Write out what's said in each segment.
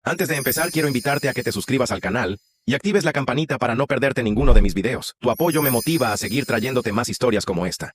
Antes de empezar, quiero invitarte a que te suscribas al canal y actives la campanita para no perderte ninguno de mis videos. Tu apoyo me motiva a seguir trayéndote más historias como esta.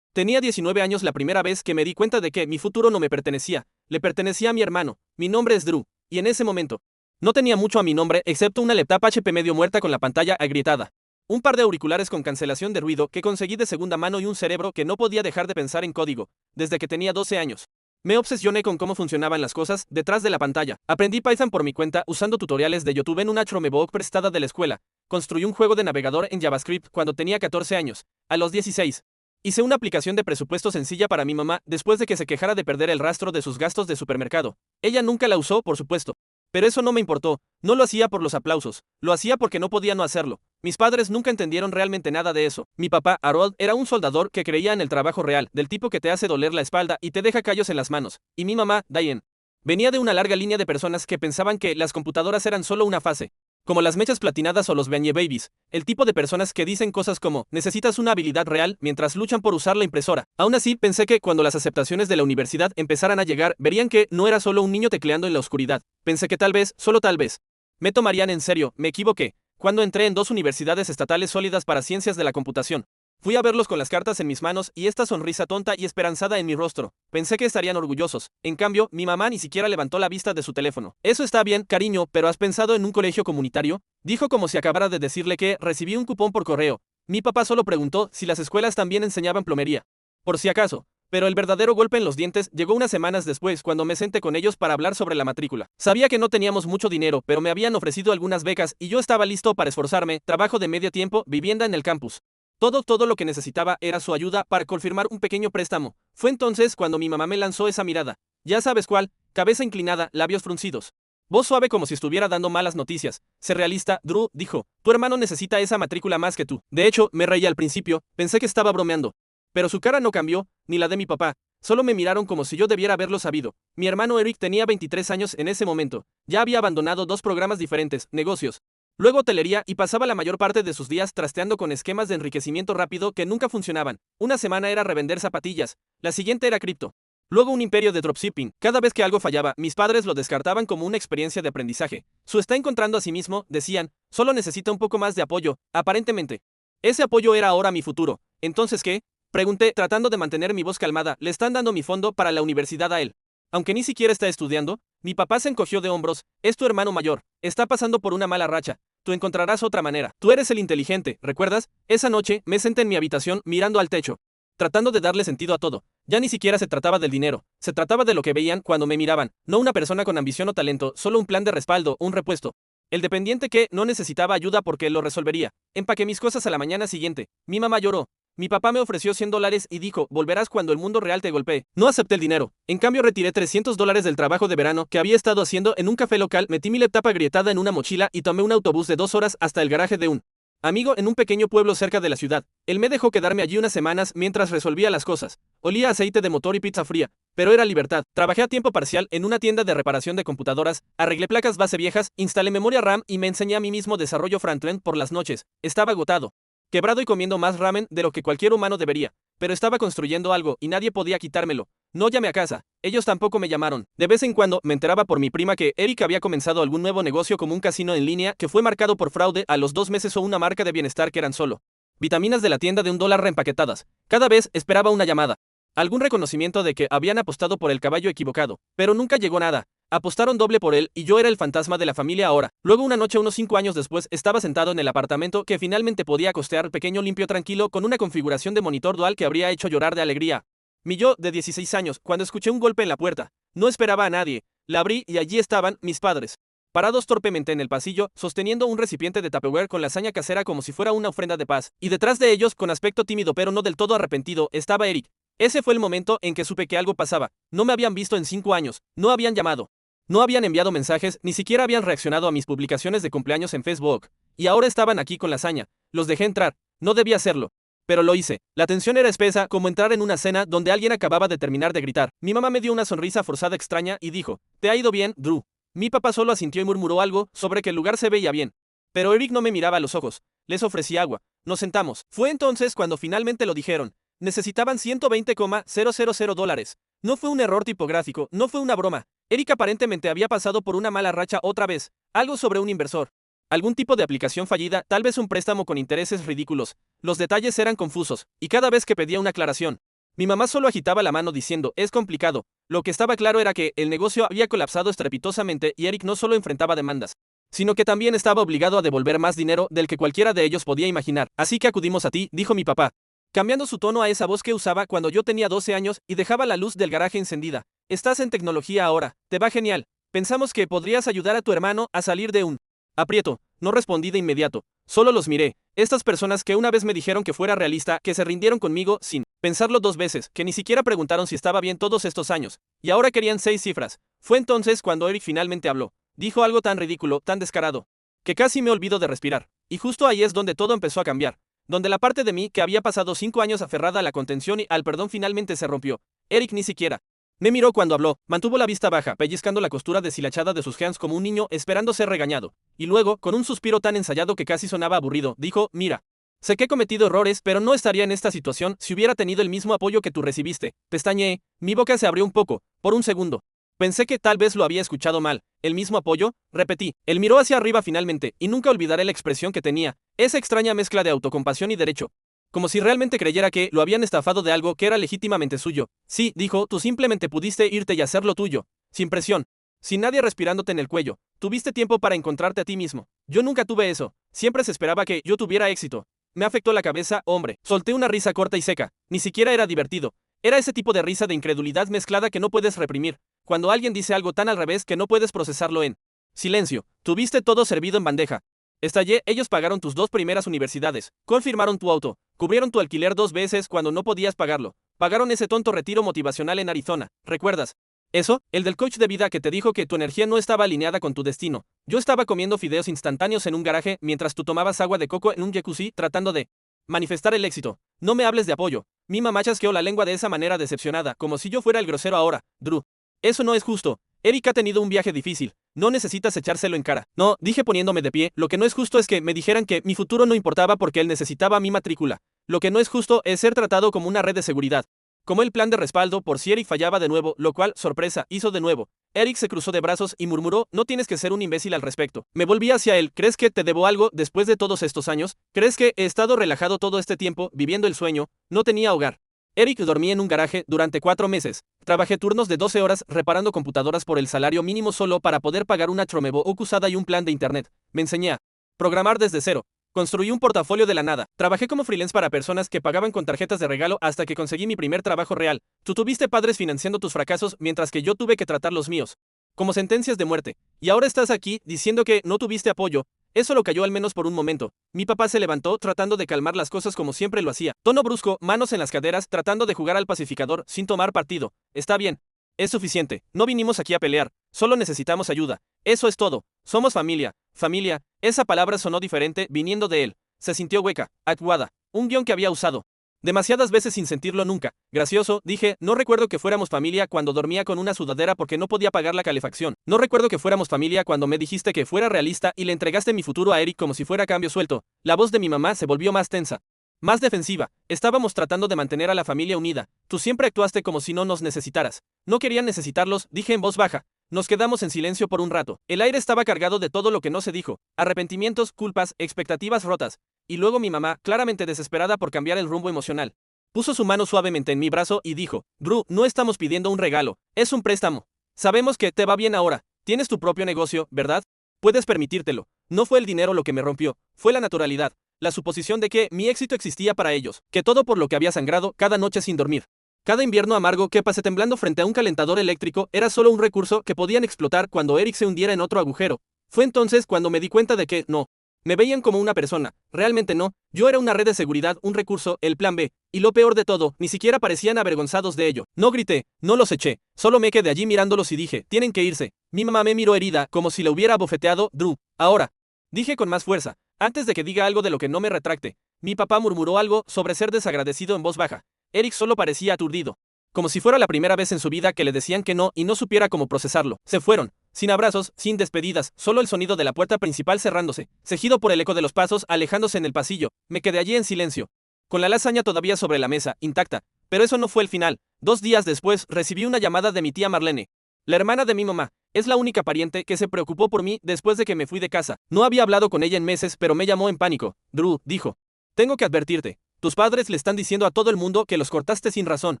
Tenía 19 años la primera vez que me di cuenta de que mi futuro no me pertenecía, le pertenecía a mi hermano. Mi nombre es Drew, y en ese momento no tenía mucho a mi nombre excepto una laptop HP medio muerta con la pantalla agrietada, un par de auriculares con cancelación de ruido que conseguí de segunda mano y un cerebro que no podía dejar de pensar en código desde que tenía 12 años. Me obsesioné con cómo funcionaban las cosas detrás de la pantalla. Aprendí Python por mi cuenta usando tutoriales de YouTube en una Chromebook prestada de la escuela. Construí un juego de navegador en JavaScript cuando tenía 14 años. A los 16, hice una aplicación de presupuesto sencilla para mi mamá después de que se quejara de perder el rastro de sus gastos de supermercado. Ella nunca la usó, por supuesto. Pero eso no me importó, no lo hacía por los aplausos, lo hacía porque no podía no hacerlo. Mis padres nunca entendieron realmente nada de eso. Mi papá, Harold, era un soldador que creía en el trabajo real, del tipo que te hace doler la espalda y te deja callos en las manos. Y mi mamá, Diane, venía de una larga línea de personas que pensaban que las computadoras eran solo una fase. Como las mechas platinadas o los Beanie Babies, el tipo de personas que dicen cosas como necesitas una habilidad real mientras luchan por usar la impresora. Aún así, pensé que cuando las aceptaciones de la universidad empezaran a llegar, verían que no era solo un niño tecleando en la oscuridad. Pensé que tal vez, solo tal vez, me tomarían en serio. Me equivoqué cuando entré en 2 universidades estatales sólidas para ciencias de la computación. Fui a verlos con las cartas en mis manos y esta sonrisa tonta y esperanzada en mi rostro. Pensé que estarían orgullosos. En cambio, mi mamá ni siquiera levantó la vista de su teléfono. Eso está bien, cariño, pero ¿has pensado en un colegio comunitario? Dijo como si acabara de decirle que recibí un cupón por correo. Mi papá solo preguntó si las escuelas también enseñaban plomería. Por si acaso. Pero el verdadero golpe en los dientes llegó unas semanas después cuando me senté con ellos para hablar sobre la matrícula. Sabía que no teníamos mucho dinero, pero me habían ofrecido algunas becas y yo estaba listo para esforzarme, trabajo de medio tiempo, vivienda en el campus. Todo lo que necesitaba era su ayuda para confirmar un pequeño préstamo. Fue entonces cuando mi mamá me lanzó esa mirada. Ya sabes cuál, cabeza inclinada, labios fruncidos. Voz suave como si estuviera dando malas noticias. Sé realista, Drew, dijo. Tu hermano necesita esa matrícula más que tú. De hecho, me reí al principio, pensé que estaba bromeando. Pero su cara no cambió, ni la de mi papá. Solo me miraron como si yo debiera haberlo sabido. Mi hermano Eric tenía 23 años en ese momento. Ya había abandonado 2 programas diferentes, negocios, luego hotelería, y pasaba la mayor parte de sus días trasteando con esquemas de enriquecimiento rápido que nunca funcionaban. Una semana era revender zapatillas, la siguiente era cripto. Luego un imperio de dropshipping. Cada vez que algo fallaba, mis padres lo descartaban como una experiencia de aprendizaje. Su está encontrando a sí mismo, decían, solo necesita un poco más de apoyo, aparentemente. Ese apoyo era ahora mi futuro. ¿Entonces qué? Pregunté, tratando de mantener mi voz calmada. Le están dando mi fondo para la universidad a él. Aunque ni siquiera está estudiando. Mi papá se encogió de hombros. Es tu hermano mayor. Está pasando por una mala racha. Tú encontrarás otra manera. Tú eres el inteligente, ¿recuerdas? Esa noche, me senté en mi habitación, mirando al techo, tratando de darle sentido a todo. Ya ni siquiera se trataba del dinero. Se trataba de lo que veían cuando me miraban. No una persona con ambición o talento, solo un plan de respaldo, un repuesto. El dependiente que no necesitaba ayuda porque lo resolvería. Empaqué mis cosas a la mañana siguiente. Mi mamá lloró. Mi papá me ofreció $100 y dijo, volverás cuando el mundo real te golpee. No acepté el dinero. En cambio retiré $300 del trabajo de verano que había estado haciendo en un café local, metí mi laptop agrietada en una mochila y tomé un autobús de 2 horas hasta el garaje de un amigo en un pequeño pueblo cerca de la ciudad. Él me dejó quedarme allí unas semanas mientras resolvía las cosas. Olía a aceite de motor y pizza fría, pero era libertad. Trabajé a tiempo parcial en una tienda de reparación de computadoras, arreglé placas base viejas, instalé memoria RAM y me enseñé a mí mismo desarrollo frontend por las noches. Estaba agotado, quebrado y comiendo más ramen de lo que cualquier humano debería. Pero estaba construyendo algo y nadie podía quitármelo. No llamé a casa. Ellos tampoco me llamaron. De vez en cuando me enteraba por mi prima que Eric había comenzado algún nuevo negocio como un casino en línea que fue marcado por fraude a los 2 meses o una marca de bienestar que eran solo vitaminas de la tienda de $1 reempaquetadas. Cada vez esperaba una llamada, algún reconocimiento de que habían apostado por el caballo equivocado, pero nunca llegó nada. Apostaron doble por él y yo era el fantasma de la familia ahora. Luego una noche unos 5 años después estaba sentado en el apartamento que finalmente podía costear, pequeño, limpio, tranquilo, con una configuración de monitor dual que habría hecho llorar de alegría. Mi yo de 16 años, cuando escuché un golpe en la puerta. No esperaba a nadie. La abrí y allí estaban mis padres, parados torpemente en el pasillo, sosteniendo un recipiente de Tupperware con lasaña casera como si fuera una ofrenda de paz. Y detrás de ellos, con aspecto tímido pero no del todo arrepentido, estaba Eric. Ese fue el momento en que supe que algo pasaba. No me habían visto en 5 años, no habían llamado, no habían enviado mensajes, ni siquiera habían reaccionado a mis publicaciones de cumpleaños en Facebook. Y ahora estaban aquí con lasaña. Los dejé entrar. No debía hacerlo, pero lo hice. La tensión era espesa, como entrar en una cena donde alguien acababa de terminar de gritar. Mi mamá me dio una sonrisa forzada extraña y dijo, ¿te ha ido bien, Drew? Mi papá solo asintió y murmuró algo sobre que el lugar se veía bien. Pero Eric no me miraba a los ojos. Les ofrecí agua. Nos sentamos. Fue entonces cuando finalmente lo dijeron. Necesitaban $120,000. No fue un error tipográfico, no fue una broma. Eric aparentemente había pasado por una mala racha otra vez, algo sobre un inversor. Algún tipo de aplicación fallida, tal vez un préstamo con intereses ridículos. Los detalles eran confusos, y cada vez que pedía una aclaración, mi mamá solo agitaba la mano diciendo, es complicado. Lo que estaba claro era que el negocio había colapsado estrepitosamente y Eric no solo enfrentaba demandas, sino que también estaba obligado a devolver más dinero del que cualquiera de ellos podía imaginar. Así que acudimos a ti, dijo mi papá, cambiando su tono a esa voz que usaba cuando yo tenía 12 años y dejaba la luz del garaje encendida. Estás en tecnología ahora, te va genial. Pensamos que podrías ayudar a tu hermano a salir de un aprieto. No respondí de inmediato, solo los miré. Estas personas que una vez me dijeron que fuera realista, que se rindieron conmigo sin pensarlo dos veces, que ni siquiera preguntaron si estaba bien todos estos años, y ahora querían 6 cifras. Fue entonces cuando Eric finalmente habló. Dijo algo tan ridículo, tan descarado, que casi me olvido de respirar. Y justo ahí es donde todo empezó a cambiar. Donde la parte de mí que había pasado 5 años aferrada a la contención y al perdón finalmente se rompió. Eric ni siquiera me miró cuando habló, mantuvo la vista baja, pellizcando la costura deshilachada de sus jeans como un niño esperando ser regañado. Y luego, con un suspiro tan ensayado que casi sonaba aburrido, dijo, mira, sé que he cometido errores, pero no estaría en esta situación si hubiera tenido el mismo apoyo que tú recibiste. Pestañeé, mi boca se abrió un poco, por un segundo. Pensé que tal vez lo había escuchado mal. ¿El mismo apoyo? Repetí. Él miró hacia arriba finalmente, y nunca olvidaré la expresión que tenía, esa extraña mezcla de autocompasión y derecho. Como si realmente creyera que lo habían estafado de algo que era legítimamente suyo. Sí, dijo, tú simplemente pudiste irte y hacer lo tuyo. Sin presión. Sin nadie respirándote en el cuello. Tuviste tiempo para encontrarte a ti mismo. Yo nunca tuve eso. Siempre se esperaba que yo tuviera éxito. Me afectó la cabeza, hombre. Solté una risa corta y seca. Ni siquiera era divertido. Era ese tipo de risa de incredulidad mezclada que no puedes reprimir. Cuando alguien dice algo tan al revés que no puedes procesarlo en silencio. Tuviste todo servido en bandeja. Estallé, ellos pagaron tus 2 primeras universidades, confirmaron tu auto, cubrieron tu alquiler 2 veces cuando no podías pagarlo, pagaron ese tonto retiro motivacional en Arizona, ¿recuerdas? Eso, el del coach de vida que te dijo que tu energía no estaba alineada con tu destino. Yo estaba comiendo fideos instantáneos en un garaje mientras tú tomabas agua de coco en un jacuzzi tratando de manifestar el éxito. No me hables de apoyo. Mi mamá chasqueó la lengua de esa manera decepcionada, como si yo fuera el grosero ahora, Drew. Eso no es justo. Eric ha tenido un viaje difícil. No necesitas echárselo en cara. No, dije poniéndome de pie, lo que no es justo es que me dijeran que mi futuro no importaba porque él necesitaba mi matrícula. Lo que no es justo es ser tratado como una red de seguridad. Como el plan de respaldo por si Eric fallaba de nuevo, lo cual, sorpresa, hizo de nuevo. Eric se cruzó de brazos y murmuró, no tienes que ser un imbécil al respecto. Me volví hacia él, ¿crees que te debo algo después de todos estos años? ¿Crees que he estado relajado todo este tiempo, viviendo el sueño? No tenía hogar. Eric dormía en un garaje durante 4 meses. Trabajé turnos de 12 horas reparando computadoras por el salario mínimo solo para poder pagar una Chromebook usada y un plan de internet. Me enseñé a programar desde cero. Construí un portafolio de la nada. Trabajé como freelance para personas que pagaban con tarjetas de regalo hasta que conseguí mi primer trabajo real. Tú tuviste padres financiando tus fracasos mientras que yo tuve que tratar los míos. Como sentencias de muerte. Y ahora estás aquí diciendo que no tuviste apoyo. Eso lo cayó al menos por un momento. Mi papá se levantó tratando de calmar las cosas como siempre lo hacía. Tono brusco, manos en las caderas, tratando de jugar al pacificador sin tomar partido. Está bien. Es suficiente. No vinimos aquí a pelear. Solo necesitamos ayuda. Eso es todo. Somos familia. Familia. Esa palabra sonó diferente viniendo de él. Se sintió hueca, actuada. Un guión que había usado demasiadas veces sin sentirlo nunca. Gracioso, dije, no recuerdo que fuéramos familia cuando dormía con una sudadera porque no podía pagar la calefacción. No recuerdo que fuéramos familia cuando me dijiste que fuera realista y le entregaste mi futuro a Eric como si fuera cambio suelto. La voz de mi mamá se volvió más tensa, más defensiva. Estábamos tratando de mantener a la familia unida. Tú siempre actuaste como si no nos necesitaras. No querían necesitarlos, dije en voz baja. Nos quedamos en silencio por un rato. El aire estaba cargado de todo lo que no se dijo. Arrepentimientos, culpas, expectativas rotas. Y luego mi mamá, claramente desesperada por cambiar el rumbo emocional, puso su mano suavemente en mi brazo y dijo, Drew, no estamos pidiendo un regalo, es un préstamo. Sabemos que te va bien ahora, tienes tu propio negocio, ¿verdad? Puedes permitírtelo. No fue el dinero lo que me rompió, fue la naturalidad, la suposición de que mi éxito existía para ellos, que todo por lo que había sangrado cada noche sin dormir. Cada invierno amargo que pasé temblando frente a un calentador eléctrico era solo un recurso que podían explotar cuando Eric se hundiera en otro agujero. Fue entonces cuando me di cuenta de que, no. Me veían como una persona, realmente no, yo era una red de seguridad, un recurso, el plan B, y lo peor de todo, ni siquiera parecían avergonzados de ello. No grité, no los eché, solo me quedé allí mirándolos y dije, tienen que irse. Mi mamá me miró herida, como si la hubiera abofeteado, Drew, ahora. Dije con más fuerza, antes de que diga algo de lo que no me retracte. Mi papá murmuró algo sobre ser desagradecido en voz baja. Eric solo parecía aturdido, como si fuera la primera vez en su vida que le decían que no y no supiera cómo procesarlo. Se fueron. Sin abrazos, sin despedidas, solo el sonido de la puerta principal cerrándose, seguido por el eco de los pasos alejándose en el pasillo. Me quedé allí en silencio, con la lasaña todavía sobre la mesa, intacta, Pero eso no fue el final. 2 días después, recibí una llamada de mi tía Marlene, la hermana de mi mamá. Es la única pariente que se preocupó por mí después de que me fui de casa. No había hablado con ella en meses, pero me llamó en pánico. Drew, dijo. Tengo que advertirte. Tus padres le están diciendo a todo el mundo que los cortaste sin razón,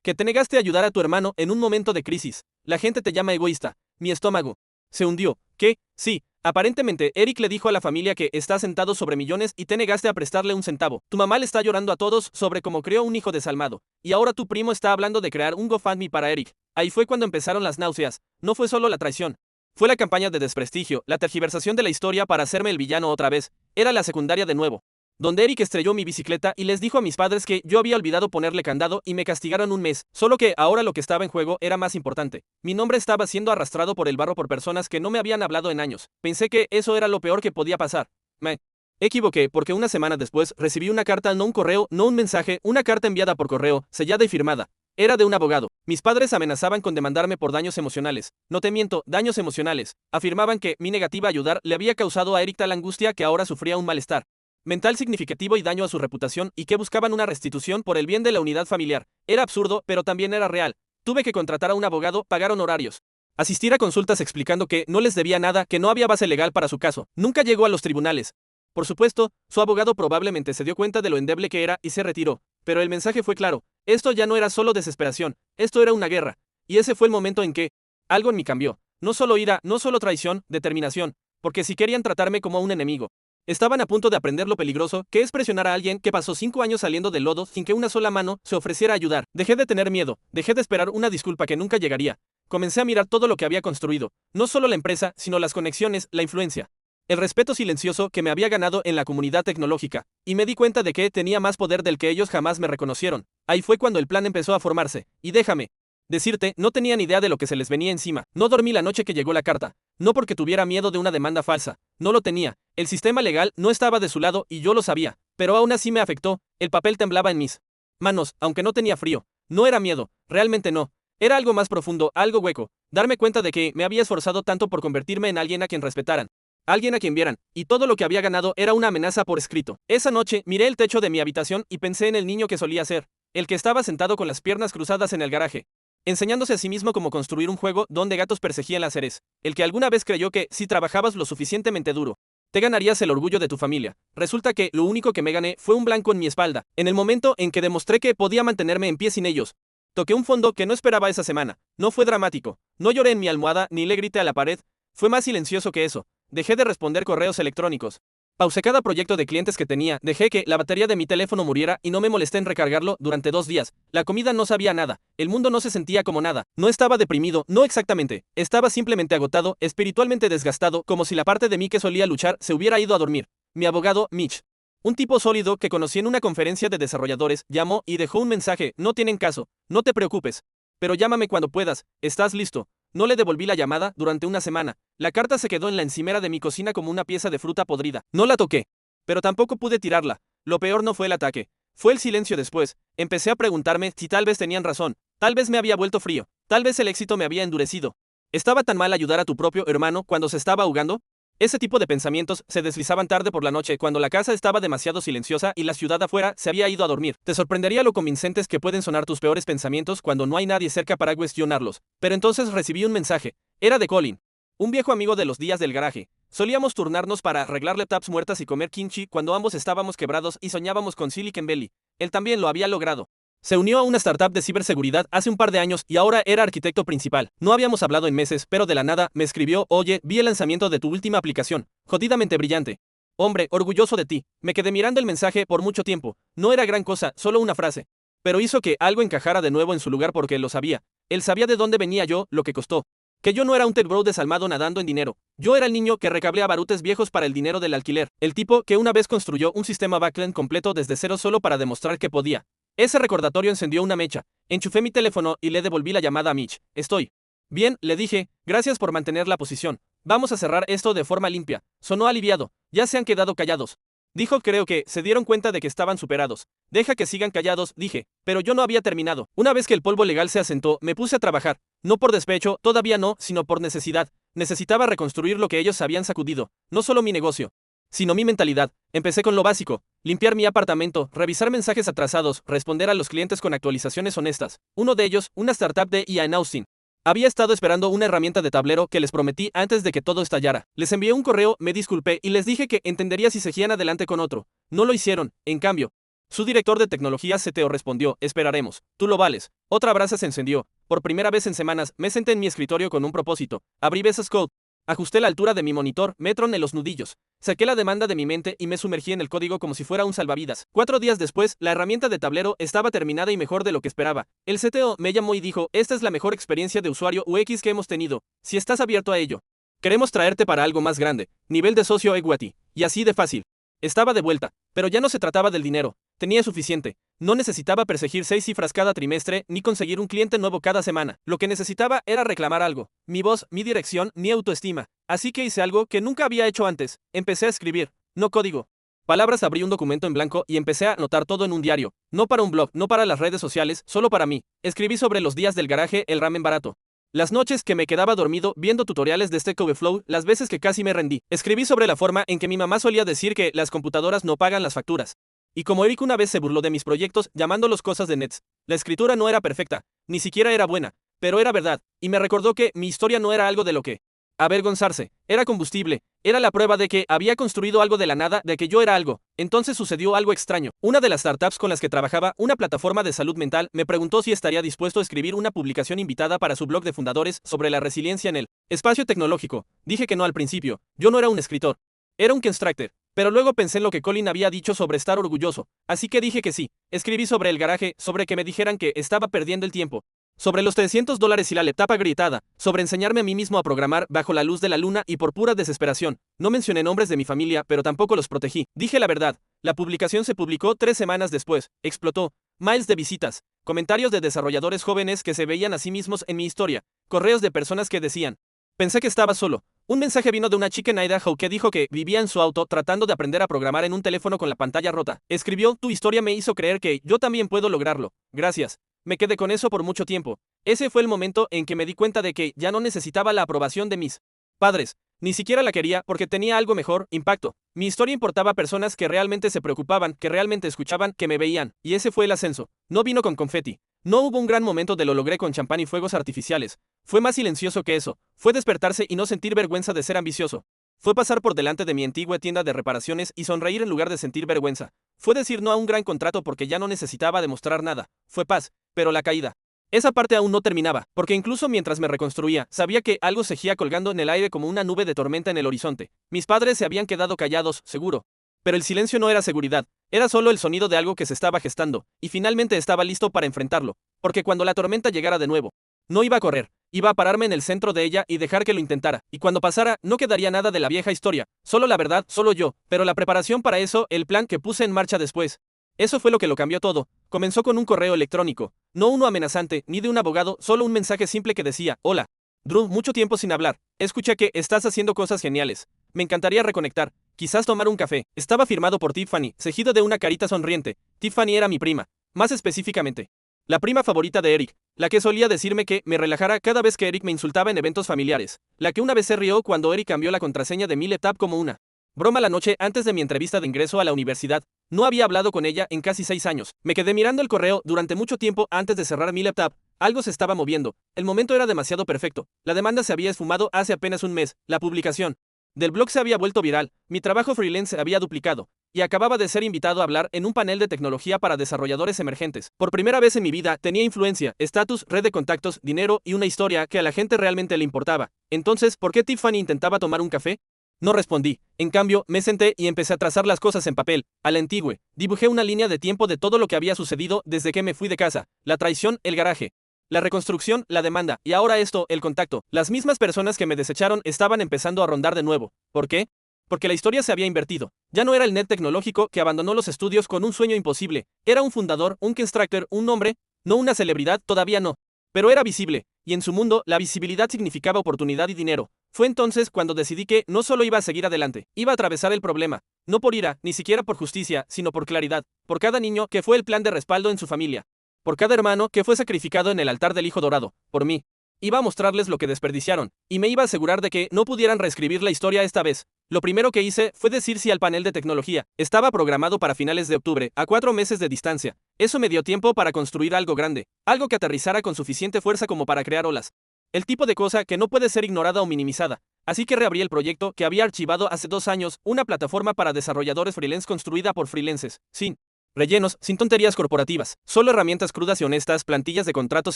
que te negaste a ayudar a tu hermano en un momento de crisis. La gente te llama egoísta. Mi estómago se hundió. ¿Qué? Sí. Aparentemente, Eric le dijo a la familia que está sentado sobre millones y te negaste a prestarle un centavo. Tu mamá le está llorando a todos sobre cómo creó un hijo desalmado. Y ahora tu primo está hablando de crear un GoFundMe para Eric. Ahí fue cuando empezaron las náuseas. No fue solo la traición. Fue la campaña de desprestigio, la tergiversación de la historia para hacerme el villano otra vez. Era la secundaria de nuevo, donde Eric estrelló mi bicicleta y les dijo a mis padres que yo había olvidado ponerle candado y me castigaron un mes, solo que ahora lo que estaba en juego era más importante. Mi nombre estaba siendo arrastrado por el barro por personas que no me habían hablado en años. Pensé que eso era lo peor que podía pasar. Me equivoqué porque una semana después recibí una carta, no un correo, no un mensaje, una carta enviada por correo, sellada y firmada. Era de un abogado. Mis padres amenazaban con demandarme por daños emocionales. No te miento, daños emocionales. Afirmaban que mi negativa a ayudar le había causado a Eric tal angustia que ahora sufría un malestar mental significativo y daño a su reputación, y que buscaban una restitución por el bien de la unidad familiar. Era absurdo, pero también era real. Tuve que contratar a un abogado, pagar honorarios, asistir a consultas explicando que no les debía nada, que no había base legal para su caso. Nunca llegó a los tribunales. Por supuesto, su abogado probablemente se dio cuenta de lo endeble que era y se retiró. Pero el mensaje fue claro. Esto ya no era solo desesperación, esto era una guerra. Y ese fue el momento en que algo en mí cambió. No solo ira, no solo traición, determinación. Porque si querían tratarme como a un enemigo, estaban a punto de aprender lo peligroso que es presionar a alguien que pasó 5 años saliendo del lodo sin que una sola mano se ofreciera a ayudar. Dejé de tener miedo, dejé de esperar una disculpa que nunca llegaría. Comencé a mirar todo lo que había construido, no solo la empresa, sino las conexiones, la influencia, el respeto silencioso que me había ganado en la comunidad tecnológica, y me di cuenta de que tenía más poder del que ellos jamás me reconocieron. Ahí fue cuando el plan empezó a formarse, y déjame decirte, no tenía ni idea de lo que se les venía encima. No dormí la noche que llegó la carta, no porque tuviera miedo de una demanda falsa, no lo tenía. El sistema legal no estaba de su lado y yo lo sabía, pero aún así me afectó. El papel temblaba en mis manos, aunque no tenía frío. No era miedo, realmente no. Era algo más profundo, algo hueco. Darme cuenta de que me había esforzado tanto por convertirme en alguien a quien respetaran, alguien a quien vieran, y todo lo que había ganado era una amenaza por escrito. Esa noche miré el techo de mi habitación y pensé en el niño que solía ser, el que estaba sentado con las piernas cruzadas en el garaje, enseñándose a sí mismo cómo construir un juego donde gatos perseguían las seres, el que alguna vez creyó que, si trabajabas lo suficientemente duro, te ganarías el orgullo de tu familia. Resulta que lo único que me gané fue un blanco en mi espalda, en el momento en que demostré que podía mantenerme en pie sin ellos. Toqué un fondo que no esperaba esa semana. No fue dramático, no lloré en mi almohada ni le grité a la pared, fue más silencioso que eso. Dejé de responder correos electrónicos. Pausé cada proyecto de clientes que tenía, dejé que la batería de mi teléfono muriera y no me molesté en recargarlo durante 2 días. La comida no sabía nada, el mundo no se sentía como nada, no estaba deprimido, no exactamente, estaba simplemente agotado, espiritualmente desgastado, como si la parte de mí que solía luchar se hubiera ido a dormir. Mi abogado, Mitch, un tipo sólido que conocí en una conferencia de desarrolladores, llamó y dejó un mensaje: no tienen caso, no te preocupes, pero llámame cuando puedas, ¿estás listo? No le devolví la llamada durante una semana. La carta se quedó en la encimera de mi cocina como una pieza de fruta podrida. No la toqué, pero tampoco pude tirarla. Lo peor no fue el ataque, fue el silencio después. Empecé a preguntarme si tal vez tenían razón, tal vez me había vuelto frío, tal vez el éxito me había endurecido. ¿Estaba tan mal ayudar a tu propio hermano cuando se estaba ahogando? Ese tipo de pensamientos se deslizaban tarde por la noche cuando la casa estaba demasiado silenciosa y la ciudad afuera se había ido a dormir. Te sorprendería lo convincentes que pueden sonar tus peores pensamientos cuando no hay nadie cerca para cuestionarlos. Pero entonces recibí un mensaje. Era de Colin, un viejo amigo de los días del garaje. Solíamos turnarnos para arreglar laptops muertas y comer kimchi cuando ambos estábamos quebrados y soñábamos con Silicon Valley. Él también lo había logrado. Se unió a una startup de ciberseguridad hace un par de años y ahora era arquitecto principal. No habíamos hablado en meses, pero de la nada me escribió: oye, vi el lanzamiento de tu última aplicación. Jodidamente brillante. Hombre, orgulloso de ti. Me quedé mirando el mensaje por mucho tiempo. No era gran cosa, solo una frase. Pero hizo que algo encajara de nuevo en su lugar porque lo sabía. Él sabía de dónde venía yo, lo que costó. Que yo no era un tech bro desalmado nadando en dinero. Yo era el niño que recablea barutes viejos para el dinero del alquiler. El tipo que una vez construyó un sistema backend completo desde cero solo para demostrar que podía. Ese recordatorio encendió una mecha. Enchufé mi teléfono y le devolví la llamada a Mitch. Estoy bien, le dije, gracias por mantener la posición. Vamos a cerrar esto de forma limpia. Sonó aliviado. Ya se han quedado callados. Dijo: creo que se dieron cuenta de que estaban superados. Deja que sigan callados, dije, pero yo no había terminado. Una vez que el polvo legal se asentó, me puse a trabajar. No por despecho, todavía no, sino por necesidad. Necesitaba reconstruir lo que ellos habían sacudido, no solo mi negocio. sino mi mentalidad. Empecé con lo básico: limpiar mi apartamento, revisar mensajes atrasados, responder a los clientes con actualizaciones honestas. Uno de ellos, una startup de IA en Austin. Había estado esperando una herramienta de tablero que les prometí antes de que todo estallara. Les envié un correo, me disculpé y les dije que entendería si seguían adelante con otro. No lo hicieron, en cambio. Su director de tecnología CTO respondió: esperaremos, tú lo vales. Otra brasa se encendió. Por primera vez en semanas, me senté en mi escritorio con un propósito. Abrí VS Code. Ajusté la altura de mi monitor, me troné los nudillos. Saqué la demanda de mi mente y me sumergí en el código como si fuera un salvavidas. 4 días después, la herramienta de tablero estaba terminada y mejor de lo que esperaba. El CTO me llamó y dijo: esta es la mejor experiencia de usuario UX que hemos tenido. Si estás abierto a ello, queremos traerte para algo más grande. Nivel de socio equity. Y así de fácil. Estaba de vuelta, pero ya no se trataba del dinero. Tenía suficiente. No necesitaba perseguir 6 cifras cada trimestre, ni conseguir un cliente nuevo cada semana. Lo que necesitaba era reclamar algo. Mi voz, mi dirección, mi autoestima. Así que hice algo que nunca había hecho antes. Empecé a escribir, no código. Palabras. Abrí un documento en blanco y empecé a anotar todo en un diario. No para un blog, no para las redes sociales, solo para mí. Escribí sobre los días del garaje, el ramen barato. Las noches que me quedaba dormido viendo tutoriales de Stack Overflow, las veces que casi me rendí. Escribí sobre la forma en que mi mamá solía decir que las computadoras no pagan las facturas. Y como Eric una vez se burló de mis proyectos llamándolos cosas de nets. La escritura no era perfecta, ni siquiera era buena, pero era verdad, y me recordó que mi historia no era algo de lo que avergonzarse, era combustible, era la prueba de que había construido algo de la nada, de que yo era algo. Entonces sucedió algo extraño. Una de las startups con las que trabajaba, una plataforma de salud mental, me preguntó si estaría dispuesto a escribir una publicación invitada para su blog de fundadores sobre la resiliencia en el espacio tecnológico. Dije que no al principio, yo no era un escritor, era un constructor. Pero luego pensé en lo que Colin había dicho sobre estar orgulloso, así que dije que sí. Escribí sobre el garaje, sobre que me dijeran que estaba perdiendo el tiempo, sobre los $300 y la laptop agrietada, sobre enseñarme a mí mismo a programar bajo la luz de la luna y por pura desesperación. No mencioné nombres de mi familia, pero tampoco los protegí. Dije la verdad. La publicación se publicó 3 semanas después. Explotó. Miles de visitas, comentarios de desarrolladores jóvenes que se veían a sí mismos en mi historia, correos de personas que decían: pensé que estaba solo. Un mensaje vino de una chica en Idaho que dijo que vivía en su auto tratando de aprender a programar en un teléfono con la pantalla rota. Escribió: tu historia me hizo creer que yo también puedo lograrlo. Gracias. Me quedé con eso por mucho tiempo. Ese fue el momento en que me di cuenta de que ya no necesitaba la aprobación de mis padres. Ni siquiera la quería porque tenía algo mejor: impacto. Mi historia importaba a personas que realmente se preocupaban, que realmente escuchaban, que me veían. Y ese fue el ascenso. No vino con confeti. No hubo un gran momento de lo logré con champán y fuegos artificiales. Fue más silencioso que eso. Fue despertarse y no sentir vergüenza de ser ambicioso. Fue pasar por delante de mi antigua tienda de reparaciones y sonreír en lugar de sentir vergüenza. Fue decir no a un gran contrato porque ya no necesitaba demostrar nada. Fue paz, pero la caída. Esa parte aún no terminaba, porque incluso mientras me reconstruía, sabía que algo seguía colgando en el aire como una nube de tormenta en el horizonte. Mis padres se habían quedado callados, seguro. Pero el silencio no era seguridad, era solo el sonido de algo que se estaba gestando, y finalmente estaba listo para enfrentarlo, porque cuando la tormenta llegara de nuevo, no iba a correr, iba a pararme en el centro de ella y dejar que lo intentara, y cuando pasara, no quedaría nada de la vieja historia, solo la verdad, solo yo, pero la preparación para eso, el plan que puse en marcha después. Eso fue lo que lo cambió todo. Comenzó con un correo electrónico, no uno amenazante, ni de un abogado, solo un mensaje simple que decía: hola, Drew, mucho tiempo sin hablar, escuché que estás haciendo cosas geniales, me encantaría reconectar, quizás tomar un café. Estaba firmado por Tiffany, seguido de una carita sonriente. Tiffany era mi prima, más específicamente, la prima favorita de Eric, la que solía decirme que me relajara cada vez que Eric me insultaba en eventos familiares, la que una vez se rió cuando Eric cambió la contraseña de mi laptop como una broma la noche antes de mi entrevista de ingreso a la universidad. No había hablado con ella en casi 6 años. Me quedé mirando el correo durante mucho tiempo antes de cerrar mi laptop. Algo se estaba moviendo. El momento era demasiado perfecto. La demanda se había esfumado hace apenas un mes. La publicación del blog se había vuelto viral. Mi trabajo freelance se había duplicado. Y acababa de ser invitado a hablar en un panel de tecnología para desarrolladores emergentes. Por primera vez en mi vida tenía influencia, estatus, red de contactos, dinero y una historia que a la gente realmente le importaba. Entonces, ¿por qué Tiffany intentaba tomar un café? No respondí. En cambio, me senté y empecé a trazar las cosas en papel, a la antigüe. Dibujé una línea de tiempo de todo lo que había sucedido desde que me fui de casa: la traición, el garaje, la reconstrucción, la demanda, y ahora esto, el contacto. Las mismas personas que me desecharon estaban empezando a rondar de nuevo. ¿Por qué? Porque la historia se había invertido. Ya no era el nerd tecnológico que abandonó los estudios con un sueño imposible. Era un fundador, un constructor, un nombre, no una celebridad, todavía no. Pero era visible, y en su mundo, la visibilidad significaba oportunidad y dinero. Fue entonces cuando decidí que no solo iba a seguir adelante, iba a atravesar el problema, no por ira, ni siquiera por justicia, sino por claridad, por cada niño que fue el plan de respaldo en su familia, por cada hermano que fue sacrificado en el altar del hijo dorado, por mí. Iba a mostrarles lo que desperdiciaron, y me iba a asegurar de que no pudieran reescribir la historia esta vez. Lo primero que hice fue decir sí al panel de tecnología. Estaba programado para finales de octubre, a 4 meses de distancia. Eso me dio tiempo para construir algo grande, algo que aterrizara con suficiente fuerza como para crear olas. El tipo de cosa que no puede ser ignorada o minimizada. Así que reabrí el proyecto que había archivado hace 2 años, una plataforma para desarrolladores freelance construida por freelances, sin rellenos, sin tonterías corporativas, solo herramientas crudas y honestas, plantillas de contratos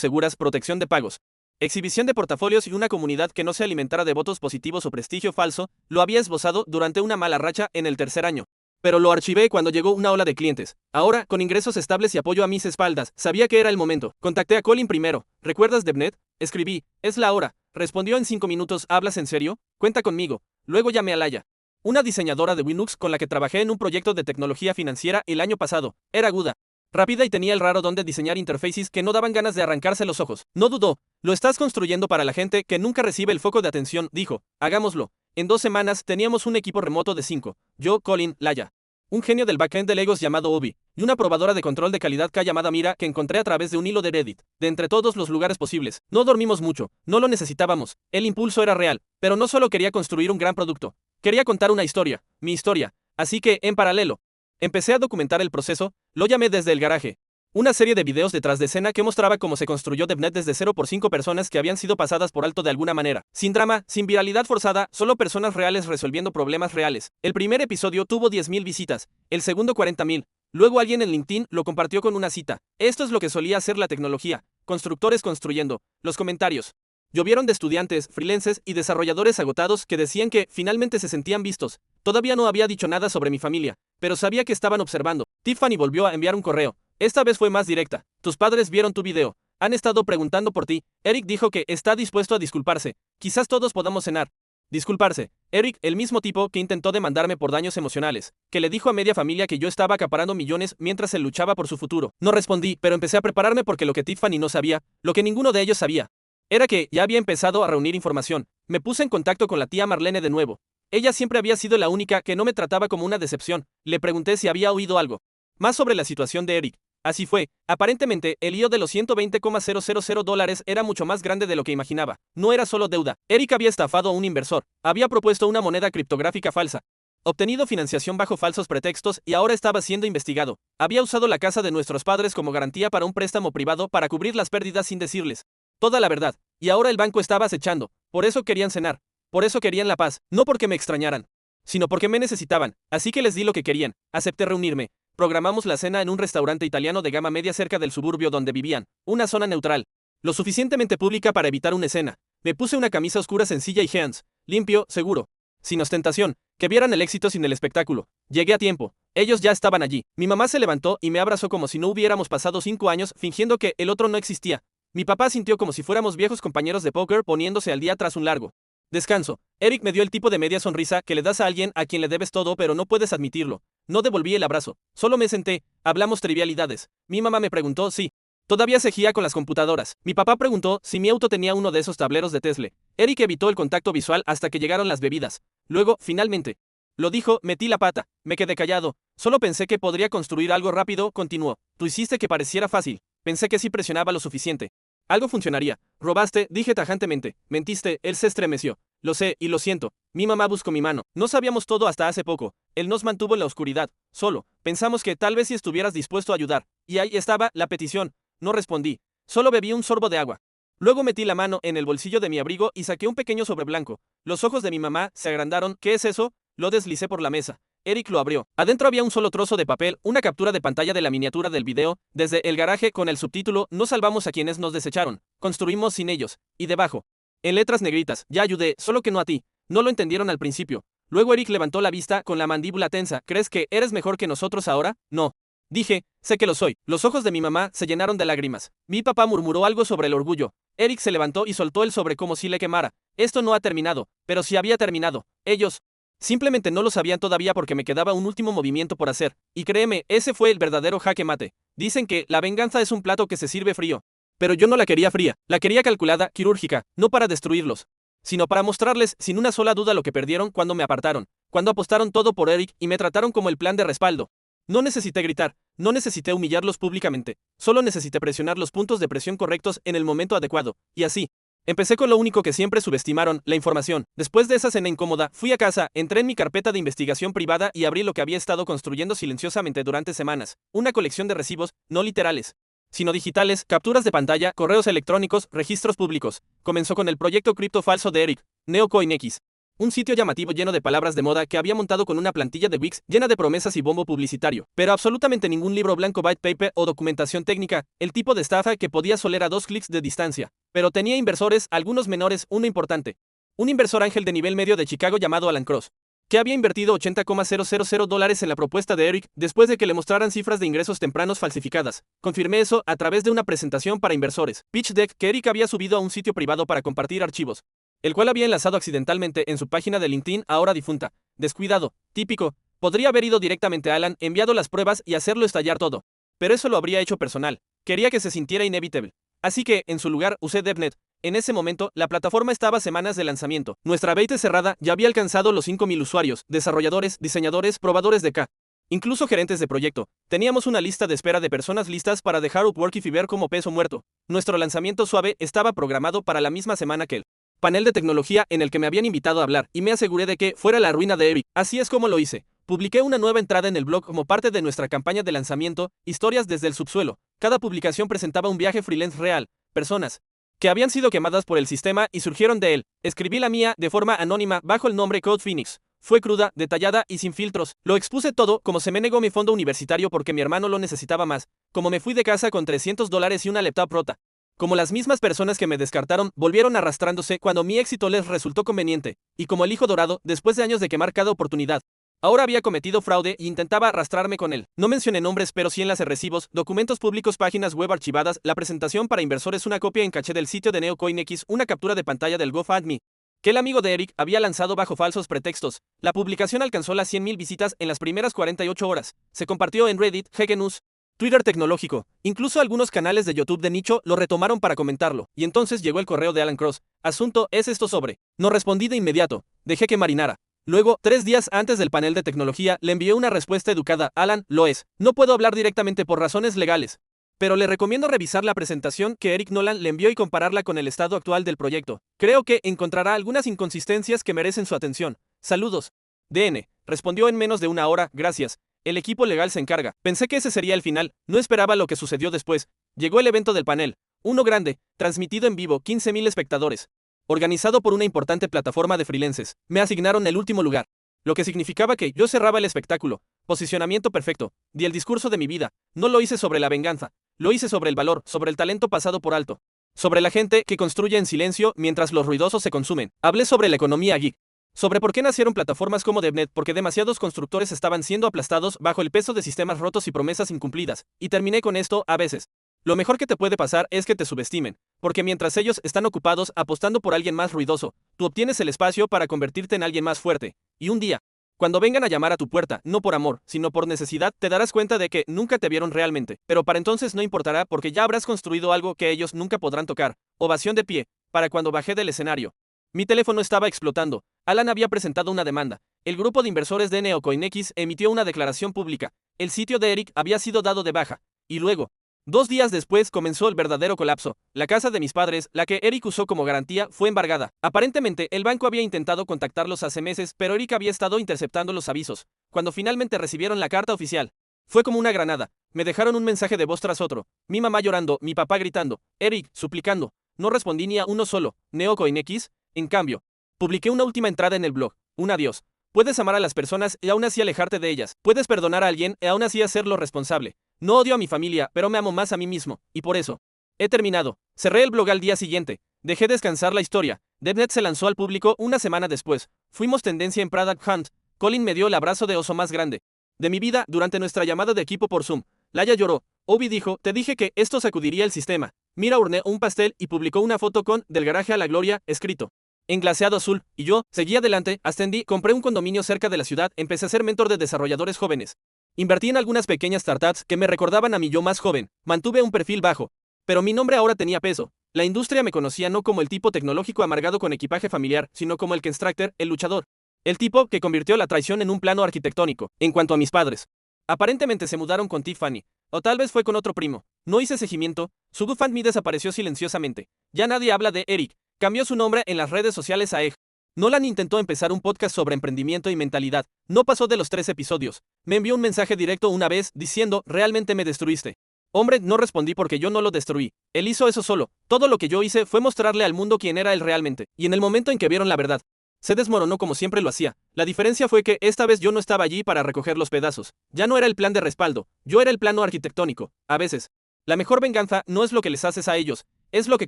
seguras, protección de pagos, exhibición de portafolios y una comunidad que no se alimentara de votos positivos o prestigio falso. Lo había esbozado durante una mala racha en el tercer año. Pero lo archivé cuando llegó una ola de clientes. Ahora, con ingresos estables y apoyo a mis espaldas, sabía que era el momento. Contacté a Colin primero. ¿Recuerdas DevNet? Escribí. Es la hora. Respondió en 5 minutos. ¿Hablas en serio? Cuenta conmigo. Luego llamé a Laia, una diseñadora de Linux con la que trabajé en un proyecto de tecnología financiera el año pasado. Era aguda, rápida y tenía el raro don de diseñar interfaces que no daban ganas de arrancarse los ojos. No dudó. Lo estás construyendo para la gente que nunca recibe el foco de atención, dijo. Hagámoslo. En 2 semanas teníamos un equipo remoto de 5. Yo, Colin, Laia, un genio del backend de Legos llamado Obi, y una probadora de control de calidad K llamada Mira que encontré a través de un hilo de Reddit. De entre todos los lugares posibles. No dormimos mucho. No lo necesitábamos. El impulso era real. Pero no solo quería construir un gran producto. Quería contar una historia. Mi historia. Así que, en paralelo, empecé a documentar el proceso. Lo llamé desde el garaje. Una serie de videos detrás de escena que mostraba cómo se construyó DevNet desde cero por 5 personas que habían sido pasadas por alto de alguna manera. Sin drama, sin viralidad forzada, solo personas reales resolviendo problemas reales. El primer episodio tuvo 10.000 visitas, el segundo 40.000. Luego alguien en LinkedIn lo compartió con una cita. Esto es lo que solía hacer la tecnología. Constructores construyendo. Los comentarios llovieron de estudiantes, freelances y desarrolladores agotados que decían que finalmente se sentían vistos. Todavía no había dicho nada sobre mi familia, pero sabía que estaban observando. Tiffany volvió a enviar un correo. Esta vez fue más directa. Tus padres vieron tu video. Han estado preguntando por ti. Eric dijo que está dispuesto a disculparse. Quizás todos podamos cenar. Disculparse. Eric, el mismo tipo que intentó demandarme por daños emocionales, que le dijo a media familia que yo estaba acaparando millones mientras él luchaba por su futuro. No respondí, pero empecé a prepararme porque lo que Tiffany no sabía, lo que ninguno de ellos sabía, era que ya había empezado a reunir información. Me puse en contacto con la tía Marlene de nuevo. Ella siempre había sido la única que no me trataba como una decepción. Le pregunté si había oído algo más sobre la situación de Eric. Así fue. Aparentemente, el lío de los $120,000 era mucho más grande de lo que imaginaba. No era solo deuda. Eric había estafado a un inversor. Había propuesto una moneda criptográfica falsa, obtenido financiación bajo falsos pretextos y ahora estaba siendo investigado. Había usado la casa de nuestros padres como garantía para un préstamo privado para cubrir las pérdidas sin decirles toda la verdad. Y ahora el banco estaba acechando. Por eso querían cenar. Por eso querían la paz. No porque me extrañaran, sino porque me necesitaban. Así que les di lo que querían. Acepté reunirme. Programamos la cena en un restaurante italiano de gama media cerca del suburbio donde vivían, una zona neutral, lo suficientemente pública para evitar una escena. Me puse una camisa oscura sencilla y jeans, limpio, seguro, sin ostentación, que vieran el éxito sin el espectáculo. Llegué a tiempo. Ellos ya estaban allí. Mi mamá se levantó y me abrazó como si no hubiéramos pasado 5 años fingiendo que el otro no existía. Mi papá sintió como si fuéramos viejos compañeros de póker poniéndose al día tras un largo descanso. Eric me dio el tipo de media sonrisa que le das a alguien a quien le debes todo pero no puedes admitirlo. No devolví el abrazo. Solo me senté. Hablamos trivialidades. Mi mamá me preguntó si todavía seguía con las computadoras. Mi papá preguntó si mi auto tenía uno de esos tableros de Tesla. Eric evitó el contacto visual hasta que llegaron las bebidas. Luego, finalmente, lo dijo. Metí la pata. Me quedé callado. Solo pensé que podría construir algo rápido. Continuó. Tú hiciste que pareciera fácil. Pensé que si presionaba lo suficiente, algo funcionaría. Robaste, dije tajantemente. Mentiste. Él se estremeció. Lo sé, y lo siento. Mi mamá buscó mi mano. No sabíamos todo hasta hace poco. Él nos mantuvo en la oscuridad. Solo. Pensamos que tal vez si estuvieras dispuesto a ayudar. Y ahí estaba, la petición. No respondí. Solo bebí un sorbo de agua. Luego metí la mano en el bolsillo de mi abrigo y saqué un pequeño sobre blanco. Los ojos de mi mamá se agrandaron. ¿Qué es eso? Lo deslicé por la mesa. Eric lo abrió. Adentro había un solo trozo de papel, una captura de pantalla de la miniatura del video, desde el garaje con el subtítulo No salvamos a quienes nos desecharon. Construimos sin ellos. Y debajo, en letras negritas, ya ayudé, solo que no a ti. No lo entendieron al principio. Luego Eric levantó la vista con la mandíbula tensa. ¿Crees que eres mejor que nosotros ahora? No. Dije, sé que lo soy. Los ojos de mi mamá se llenaron de lágrimas. Mi papá murmuró algo sobre el orgullo. Eric se levantó y soltó el sobre como si le quemara. Esto no ha terminado, pero sí había terminado. Ellos simplemente no lo sabían todavía porque me quedaba un último movimiento por hacer. Y créeme, ese fue el verdadero jaque mate. Dicen que la venganza es un plato que se sirve frío. Pero yo no la quería fría, la quería calculada, quirúrgica, no para destruirlos, sino para mostrarles sin una sola duda lo que perdieron cuando me apartaron, cuando apostaron todo por Eric y me trataron como el plan de respaldo. No necesité gritar, no necesité humillarlos públicamente, solo necesité presionar los puntos de presión correctos en el momento adecuado, y así, Empecé con lo único que siempre subestimaron, la información. Después de esa cena incómoda, fui a casa, entré en mi carpeta de investigación privada y abrí lo que había estado construyendo silenciosamente durante semanas. Una colección de recibos, no literales, sino digitales, capturas de pantalla, correos electrónicos, registros públicos. Comenzó con el proyecto cripto falso de Eric, NeoCoinX. Un sitio llamativo lleno de palabras de moda que había montado con una plantilla de Wix llena de promesas y bombo publicitario, pero absolutamente ningún libro blanco white paper o documentación técnica, el tipo de estafa que podías oler a 2 clics de distancia. Pero tenía inversores, algunos menores, uno importante. Un inversor ángel de nivel medio de Chicago llamado Alan Cross, que había invertido $80,000 en la propuesta de Eric después de que le mostraran cifras de ingresos tempranos falsificadas. Confirmé eso a través de una presentación para inversores, pitch deck que Eric había subido a un sitio privado para compartir archivos, el cual había enlazado accidentalmente en su página de LinkedIn ahora difunta. Descuidado, típico, podría haber ido directamente a Alan, enviado las pruebas y hacerlo estallar todo. Pero eso lo habría hecho personal. Quería que se sintiera inevitable. Así que, en su lugar, usé DevNet. En ese momento, la plataforma estaba a semanas de lanzamiento. Nuestra beta cerrada ya había alcanzado los 5.000 usuarios, desarrolladores, diseñadores, probadores de K. Incluso gerentes de proyecto. Teníamos una lista de espera de personas listas para dejar Upwork y Fiverr como peso muerto. Nuestro lanzamiento suave estaba programado para la misma semana que el panel de tecnología en el que me habían invitado a hablar, y me aseguré de que fuera la ruina de Eric. Así es como lo hice. Publiqué una nueva entrada en el blog como parte de nuestra campaña de lanzamiento, Historias desde el subsuelo. Cada publicación presentaba un viaje freelance real, personas que habían sido quemadas por el sistema y surgieron de él. Escribí la mía de forma anónima bajo el nombre Code Phoenix. Fue cruda, detallada y sin filtros. Lo expuse todo, como se me negó mi fondo universitario porque mi hermano lo necesitaba más, como me fui de casa con $300 y una laptop rota, como las mismas personas que me descartaron volvieron arrastrándose cuando mi éxito les resultó conveniente, y como el hijo dorado, después de años de quemar cada oportunidad, ahora había cometido fraude e intentaba arrastrarme con él. No mencioné nombres, pero sí enlaces, recibos, documentos públicos, páginas web archivadas, la presentación para inversores, una copia en caché del sitio de NeoCoinX, una captura de pantalla del GoFundMe que el amigo de Eric había lanzado bajo falsos pretextos. La publicación alcanzó las 100.000 visitas en las primeras 48 horas. Se compartió en Reddit, GG News, Twitter tecnológico. Incluso algunos canales de YouTube de nicho lo retomaron para comentarlo. Y entonces llegó el correo de Alan Cross. Asunto, ¿es esto sobre? No respondí de inmediato. Dejé que marinara. Luego, 3 días antes del panel de tecnología, le envié una respuesta educada. Alan, lo es. No puedo hablar directamente por razones legales, pero le recomiendo revisar la presentación que Eric Nolan le envió y compararla con el estado actual del proyecto. Creo que encontrará algunas inconsistencias que merecen su atención. Saludos. DN. Respondió en menos de una hora, gracias. El equipo legal se encarga. Pensé que ese sería el final, no esperaba lo que sucedió después. Llegó el evento del panel. Uno grande, transmitido en vivo, 15.000 espectadores. Organizado por una importante plataforma de freelances. Me asignaron el último lugar, lo que significaba que yo cerraba el espectáculo. Posicionamiento perfecto. Di el discurso de mi vida. No lo hice sobre la venganza. Lo hice sobre el valor, sobre el talento pasado por alto, sobre la gente que construye en silencio mientras los ruidosos se consumen. Hablé sobre la economía geek, sobre por qué nacieron plataformas como DevNet, porque demasiados constructores estaban siendo aplastados bajo el peso de sistemas rotos y promesas incumplidas. Y terminé con esto, a veces lo mejor que te puede pasar es que te subestimen, porque mientras ellos están ocupados apostando por alguien más ruidoso, tú obtienes el espacio para convertirte en alguien más fuerte. Y un día, cuando vengan a llamar a tu puerta, no por amor, sino por necesidad, te darás cuenta de que nunca te vieron realmente. Pero para entonces no importará porque ya habrás construido algo que ellos nunca podrán tocar. Ovación de pie. Para cuando bajé del escenario, mi teléfono estaba explotando. Alan había presentado una demanda. El grupo de inversores de NeoCoinX emitió una declaración pública. El sitio de Eric había sido dado de baja. Y luego, 2 días después comenzó el verdadero colapso. La casa de mis padres, la que Eric usó como garantía, fue embargada. Aparentemente, el banco había intentado contactarlos hace meses, pero Eric había estado interceptando los avisos. Cuando finalmente recibieron la carta oficial, fue como una granada. Me dejaron un mensaje de voz tras otro. Mi mamá llorando, mi papá gritando, Eric, suplicando. No respondí ni a uno solo. NeoCoinX, en cambio, publiqué una última entrada en el blog. Un adiós. Puedes amar a las personas y aún así alejarte de ellas. Puedes perdonar a alguien y aún así hacerlo responsable. No odio a mi familia, pero me amo más a mí mismo, y por eso he terminado. Cerré el blog al día siguiente. Dejé descansar la historia. DevNet se lanzó al público una semana después. Fuimos tendencia en Product Hunt. Colin me dio el abrazo de oso más grande de mi vida durante nuestra llamada de equipo por Zoom. Laia lloró. Obi dijo, te dije que esto sacudiría el sistema. Mira horneó un pastel y publicó una foto con del garaje a la gloria, escrito en glaseado azul, y yo seguí adelante, ascendí, compré un condominio cerca de la ciudad, empecé a ser mentor de desarrolladores jóvenes. Invertí en algunas pequeñas startups que me recordaban a mi yo más joven. Mantuve un perfil bajo, pero mi nombre ahora tenía peso. La industria me conocía no como el tipo tecnológico amargado con equipaje familiar, sino como el constructor, el luchador. El tipo que convirtió la traición en un plano arquitectónico. En cuanto a mis padres, aparentemente se mudaron con Tiffany, o tal vez fue con otro primo. No hice seguimiento, su GoFundMe desapareció silenciosamente. Ya nadie habla de Eric, Cambió su nombre en las redes sociales a Egg. Nolan intentó empezar un podcast sobre emprendimiento y mentalidad. No pasó de los 3 episodios. Me envió un mensaje directo una vez diciendo, realmente me destruiste. Hombre, no respondí porque yo no lo destruí. Él hizo eso solo. Todo lo que yo hice fue mostrarle al mundo quién era él realmente. Y en el momento en que vieron la verdad, se desmoronó como siempre lo hacía. La diferencia fue que esta vez yo no estaba allí para recoger los pedazos. Ya no era el plan de respaldo, yo era el plano arquitectónico. A veces, la mejor venganza no es lo que les haces a ellos, es lo que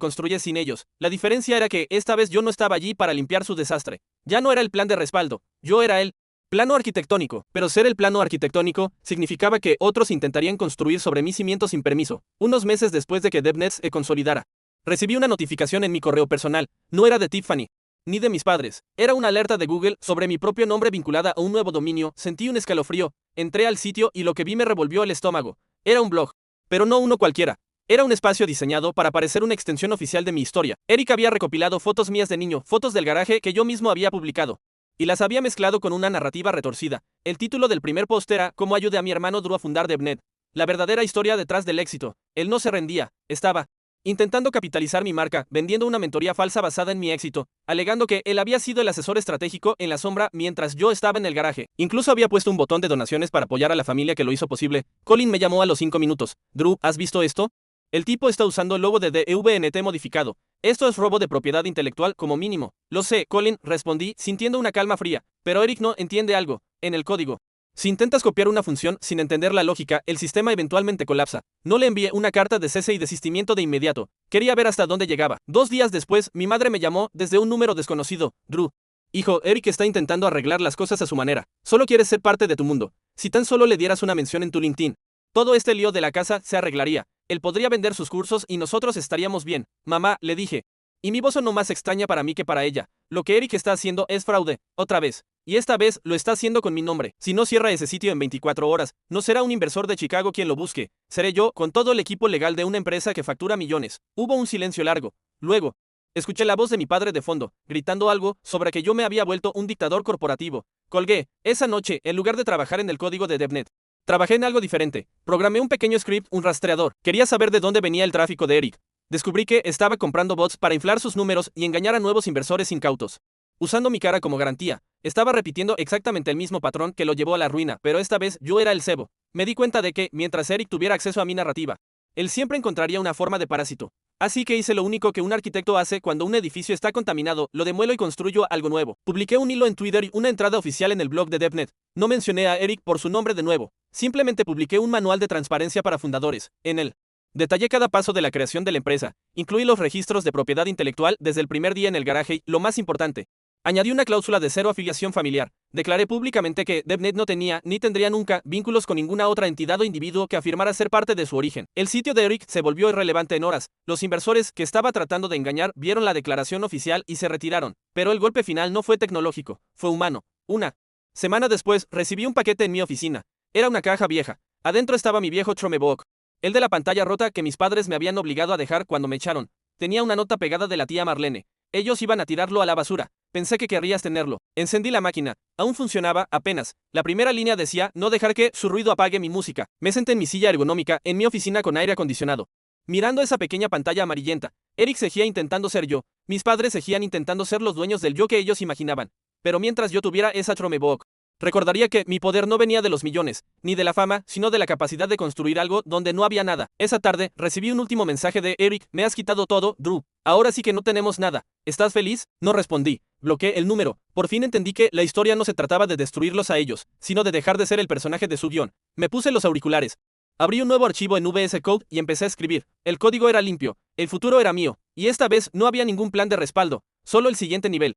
construyes sin ellos. La diferencia era que esta vez yo no estaba allí para limpiar su desastre. Ya no era el plan de respaldo, yo era el plano arquitectónico. Pero ser el plano arquitectónico significaba que otros intentarían construir sobre mis cimientos sin permiso. Unos meses después de que DevNet se consolidara, recibí una notificación en mi correo personal. No era de Tiffany, ni de mis padres. Era una alerta de Google sobre mi propio nombre vinculada a un nuevo dominio. Sentí un escalofrío. Entré al sitio y lo que vi me revolvió el estómago. Era un blog, pero no uno cualquiera. Era un espacio diseñado para parecer una extensión oficial de mi historia. Eric había recopilado fotos mías de niño, fotos del garaje que yo mismo había publicado, y las había mezclado con una narrativa retorcida. El título del primer post era «Cómo ayudé a mi hermano Drew a fundar DevNet». La verdadera historia detrás del éxito. Él no se rendía, estaba intentando capitalizar mi marca, vendiendo una mentoría falsa basada en mi éxito, alegando que él había sido el asesor estratégico en la sombra mientras yo estaba en el garaje. Incluso había puesto un botón de donaciones para apoyar a la familia que lo hizo posible. Colin me llamó a los 5 minutos. «Drew, ¿has visto esto? El tipo está usando el logo de DVNT modificado. Esto es robo de propiedad intelectual como mínimo». «Lo sé, Colin», respondí, sintiendo una calma fría. «Pero Eric no entiende algo. En el código, si intentas copiar una función sin entender la lógica, el sistema eventualmente colapsa». No le envié una carta de cese y desistimiento de inmediato. Quería ver hasta dónde llegaba. 2 días después, mi madre me llamó desde un número desconocido. «Drew, hijo, Eric está intentando arreglar las cosas a su manera. Solo quiere ser parte de tu mundo. Si tan solo le dieras una mención en tu LinkedIn, todo este lío de la casa se arreglaría. Él podría vender sus cursos y nosotros estaríamos bien». «Mamá», le dije. Y mi voz sonó más extraña para mí que para ella. «Lo que Eric está haciendo es fraude, otra vez. Y esta vez lo está haciendo con mi nombre. Si no cierra ese sitio en 24 horas, no será un inversor de Chicago quien lo busque. Seré yo, con todo el equipo legal de una empresa que factura millones». Hubo un silencio largo. Luego, escuché la voz de mi padre de fondo, gritando algo sobre que yo me había vuelto un dictador corporativo. Colgué. Esa noche, en lugar de trabajar en el código de DevNet, trabajé en algo diferente. Programé un pequeño script, un rastreador. Quería saber de dónde venía el tráfico de Eric. Descubrí que estaba comprando bots para inflar sus números y engañar a nuevos inversores incautos. Usando mi cara como garantía, estaba repitiendo exactamente el mismo patrón que lo llevó a la ruina, pero esta vez yo era el cebo. Me di cuenta de que, mientras Eric tuviera acceso a mi narrativa, él siempre encontraría una forma de parásito. Así que hice lo único que un arquitecto hace cuando un edificio está contaminado: lo demuelo y construyo algo nuevo. Publiqué un hilo en Twitter y una entrada oficial en el blog de DevNet. No mencioné a Eric por su nombre de nuevo. Simplemente publiqué un manual de transparencia para fundadores. En él detallé cada paso de la creación de la empresa. Incluí los registros de propiedad intelectual desde el primer día en el garaje y, lo más importante, añadí una cláusula de cero afiliación familiar. Declaré públicamente que DevNet no tenía, ni tendría nunca, vínculos con ninguna otra entidad o individuo que afirmara ser parte de su origen. El sitio de Eric se volvió irrelevante en horas. Los inversores que estaba tratando de engañar vieron la declaración oficial y se retiraron. Pero el golpe final no fue tecnológico, fue humano. Una semana después, recibí un paquete en mi oficina. Era una caja vieja. Adentro estaba mi viejo Chromebook, el de la pantalla rota que mis padres me habían obligado a dejar cuando me echaron. Tenía una nota pegada de la tía Marlene. Ellos iban a tirarlo a la basura. Pensé que querrías tenerlo. Encendí la máquina. Aún funcionaba, apenas. La primera línea decía: no dejar que su ruido apague mi música. Me senté en mi silla ergonómica, en mi oficina con aire acondicionado, mirando esa pequeña pantalla amarillenta. Eric seguía intentando ser yo. Mis padres seguían intentando ser los dueños del yo que ellos imaginaban. Pero mientras yo tuviera esa Chromebook, recordaría que mi poder no venía de los millones, ni de la fama, sino de la capacidad de construir algo donde no había nada. Esa tarde, recibí un último mensaje de Eric: me has quitado todo, Drew. Ahora sí que no tenemos nada. ¿Estás feliz? No respondí. Bloqueé el número. Por fin entendí que la historia no se trataba de destruirlos a ellos, sino de dejar de ser el personaje de su guión. Me puse los auriculares. Abrí un nuevo archivo en VS Code y empecé a escribir. El código era limpio. El futuro era mío. Y esta vez no había ningún plan de respaldo. Solo el siguiente nivel.